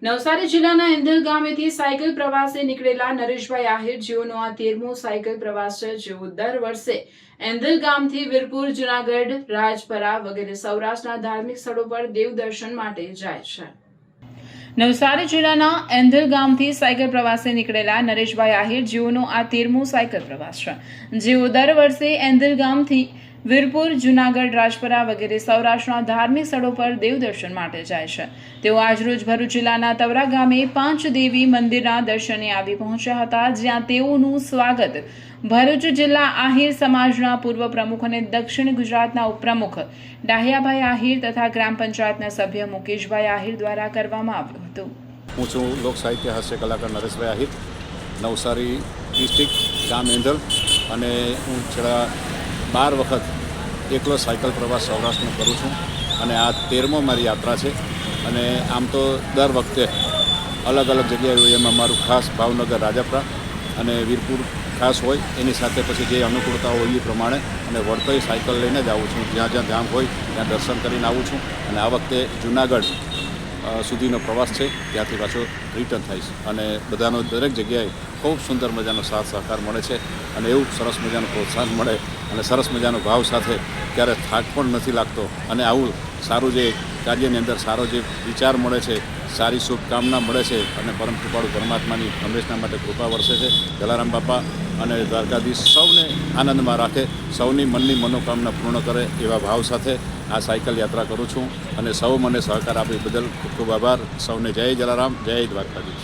નવસારી જિલ્લાના એંધલ ગામેથી સાયકલ પ્રવાસે નીકળેલા નરેશભાઈ આહિર જેઓનો આ 13મો સાયકલ પ્રવાસ છે, જેઓ દર વર્ષે એંધલ ગામથી વીરપુર, જૂનાગઢ, રાજપરા વગેરે સૌરાષ્ટ્રના ધાર્મિક સ્થળો પર દેવ દર્શન માટે જાય છે। નવસારી જિલ્લાના એંધલ ગામથી સાયકલ પ્રવાસે નીકળેલા નરેશભાઈ આહિર જેઓનો આ 13મો સાયકલ પ્રવાસ છે, જેઓ દર વર્ષે એંધલ ગામથી વીરપુર, જૂનાગઢ, રાજપરા વગેરે સૌરાષ્ટ્રના ધાર્મિક સ્થળો પર દેવ દર્શન માટે જાય છે। તેઓ આજરોજ ભરૂચ જિલ્લાના તવરા ગામે પાંચ દેવી મંદિરના દર્શને આવી પહોંચ્યા હતા, જ્યાં તેઓનું સ્વાગત ભરૂચ જિલ્લા આહિર સમાજના પૂર્વ પ્રમુખ અને દક્ષિણ ગુજરાતના ઉપપ્રમુખ ડાહ્યાભાઈ આહિર તથા ગ્રામ પંચાયતના સભ્ય મુકેશભાઈ આહિર દ્વારા કરવામાં આવ્યું હતું। હું છું લોક સાહિત્ય હાસ્ય કલાકાર નરેશભાઈ આહિર, નવસારી ડિસ્ટ્રિક્ટ, ગામ એંધલ, અને હું છેલ્લા 12 વખત એકલો સાયકલ પ્રવાસ સૌરાષ્ટ્રનો કરું છું અને આ 13મો મારી યાત્રા છે। અને આમ તો દર વખતે અલગ અલગ જગ્યાએ હોય, એમાં મારું ખાસ ભાવનગર, રાજપરા અને વીરપુર ખાસ હોય, એની સાથે પછી જે અનુકૂળતા હોય એ પ્રમાણે અને વળતોય સાયકલ લઈને જ આવું છું, જ્યાં જ્યાં ધામ હોય ત્યાં દર્શન કરીને આવું છું। અને આ વખતે જૂનાગઢ સુધીનો પ્રવાસ છે, ત્યાંથી પાછો રિટર્ન થાય છે અને બધાનો દરેક જગ્યાએ ખૂબ સુંદર મજાનો સાથ સહકાર મળે છે અને એવું સરસ મજાનું પ્રોત્સાહન મળે અને સરસ મજાનો ભાવ સાથે ક્યારે થાક પણ નથી લાગતો અને આવું સારું જે કાર્યની અંદર સારો જે વિચાર મળે છે, સારી શુભકામના મળે છે અને પરમ કૃપાળુ પરમાત્માની હંમેશના માટે કૃપા વરસે છે। જલારામ બાપા અને દ્વારકાધીશ સૌને આનંદમાં રાખે, સૌની મનની મનોકામના પૂર્ણ કરે એવા ભાવ સાથે આ સાયકલ યાત્રા કરું છું અને સૌ મને સહકાર આપી બદલ ખૂબ ખૂબ આભાર। સૌને જય જલારામ, જય દ્વારકાધીશ।